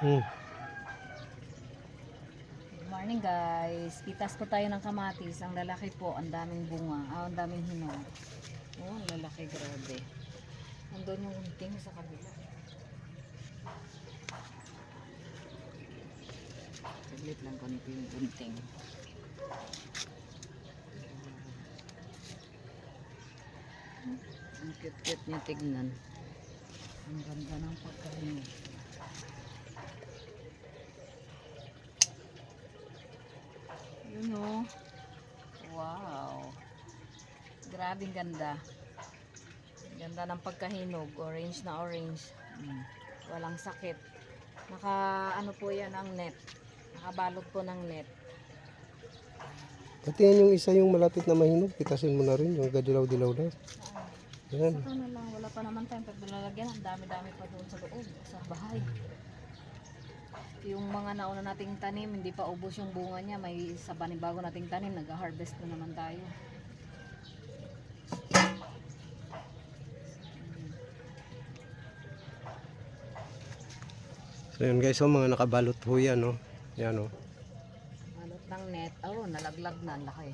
Hmm. Good morning guys. Pitas po tayo ng kamatis. Ang lalaki po, ang daming bunga. Ang daming hinog. Oh, ang lalaki, grabe. Andun yung unting sa kabila. Saglit lang ko nito yung unting. Ang cute-cute niya tignan. Ang ganda ng pagkahinog. Yun o. Wow. Grabing ganda. Ganda ng pagkahinog. Orange na orange. Walang sakit. Naka ano po yan ang net. Nakabalot po ng net. Pati yan yung isa yung malapit na mahinog. Pitasin mo na rin yung gadilaw-dilaw na. Yan. Saka na lang. Wala pa naman tayong paglalagyan. Ang dami-dami pa doon sa loob. Sa bahay. Yung mga nauna nating tanim, hindi pa ubos yung bunga niya. May sa panibago nating tanim. Nag-harvest na naman tayo. So yun guys, so mga nakabalot ho yan, no? Yan, no? Balot ng net. Oh, nalaglag na. Ang laki.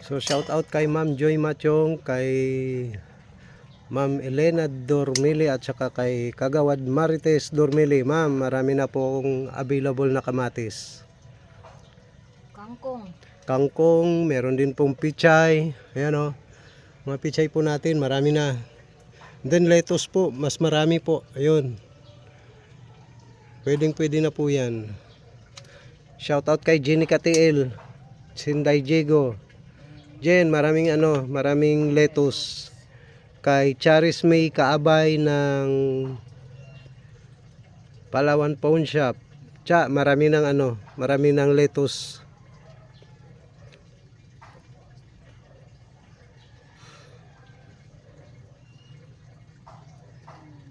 So shout out kay Ma'am Joy Machong, kay Ma'am Elena Dormili at saka kay Kagawad Marites Dormili. Ma'am, marami na po akong available na kamatis. Kangkong. Kangkong, meron din pong pichay. Ayan, o. Mga pichay po natin, marami na. Then lettuce po, mas marami po. Ayun. Pwede na po yan. Shout out kay Jenny Katiel, Sinday Diego. Jen, maraming lettuce. Kay Charis May Kaabay ng Palawan Pawn Shop. Marami ng lettuce.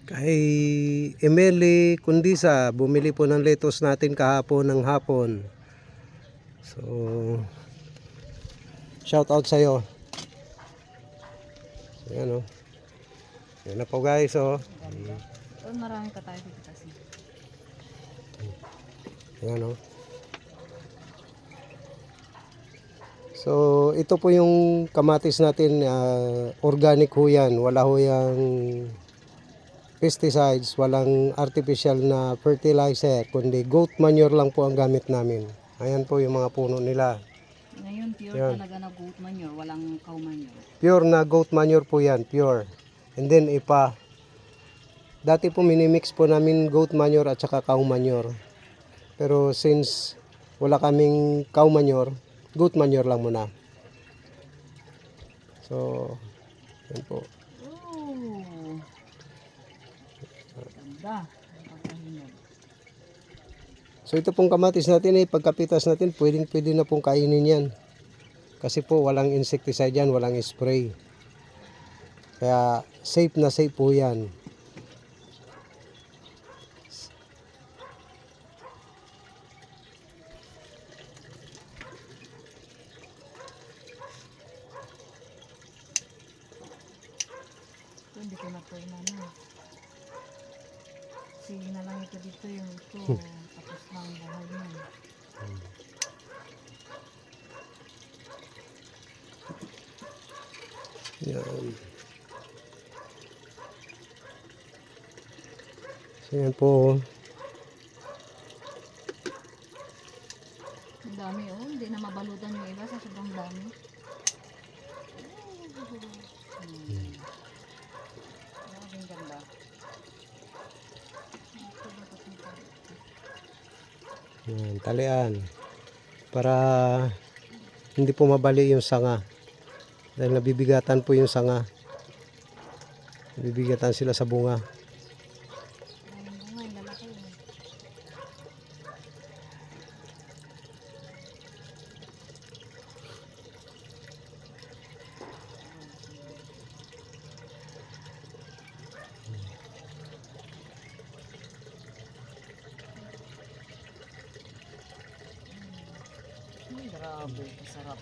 Kay Emily Kundisa, bumili po ng lettuce natin kahapon ng hapon. So, shout out sa'yo. So, yan, o. Yan na po guys, o. Ganda. Oh, marami pa tayo dito kasi. Yan, o. So, ito po yung kamatis natin, organic ho yan. Wala ho yung pesticides, walang artificial na fertilizer, kundi goat manure lang po ang gamit namin. Ayan po yung mga puno nila. Ngayon, pure Yan. talaga na goat manure. Walang cow manure. Pure na goat manure po yan, pure. And then dati po minimix po namin goat manure at saka cow manure. Pero since wala kaming cow manure, goat manure lang muna. So, yan po. Oh, ganda. Pagkahinog. So ito pong kamatis natin, pagkapitas natin, pwede na pong kainin yan. Kasi po walang insecticide yan, walang spray. Kaya safe na safe po yan. Ito, hindi ko na po inano. Sige na lang ito dito yung ito. Tapos na ang buhay niyan. Yan. So yan po. Ang dami oh. Hindi na mabalutan yung iba sa sobrang dami. Maraming ganda. Yan, talian. Para hindi po mabali yung sanga. Dahil nabibigatan po yung sanga. Nabibigatan sila sa bunga. Maraming bunga, yung lalaki. Grabe, sarap.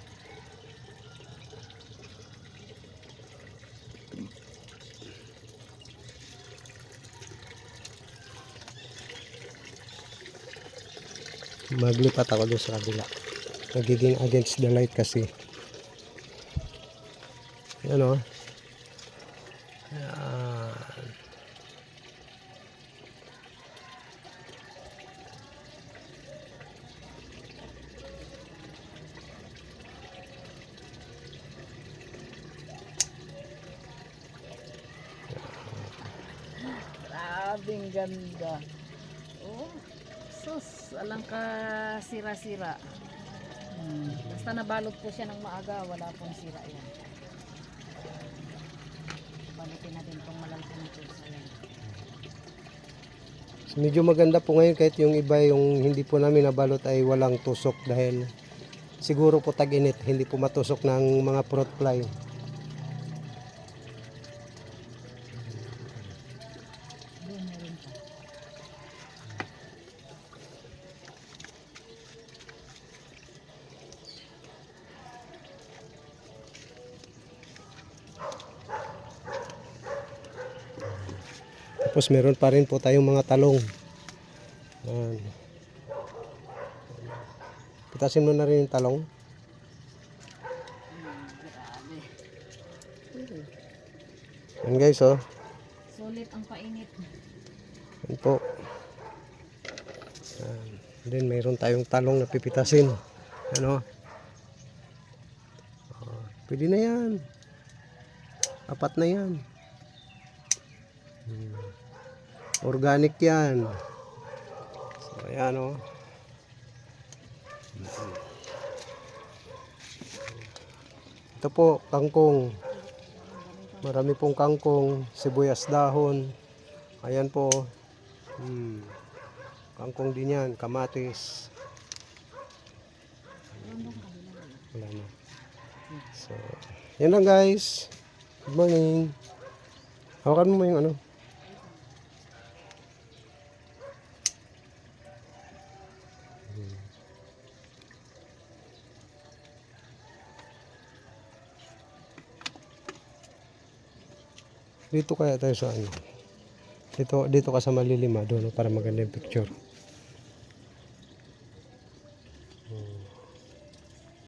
maglipat ako doon sa kabila. Nagiging against the light kasi. Yan o. Yan. Grabing ganda. Oh, sus, alang ka sira-sira. Basta nabalot po siya ng maaga, wala pong sira yan. Balikin natin itong malalaki na pusa yan. Medyo maganda po ngayon kahit yung iba yung hindi po namin nabalot ay walang tusok dahil siguro po tag-init, hindi po matusok ng mga fruit fly. Doon meron pa. Tapos meron pa rin po tayong mga talong. Yan. Pitasin mo na rin yung talong. Grabe. Yan guys oh. Sulit ang painit. Yan po. Yan. Then mayroon tayong talong na pipitasin. Ano? Pwede na yan. 4 na yan. Organic yan. So ayan o. Ito po, kangkong. Marami pong kangkong, sibuyas dahon. Ayan po. Kangkong din yan, kamatis. Wala na. So, yan lang guys. Good morning. Hawakan mo yung ano. Dito kaya tayo sa ano. Dito ka sa malilim doon para maganda yung picture.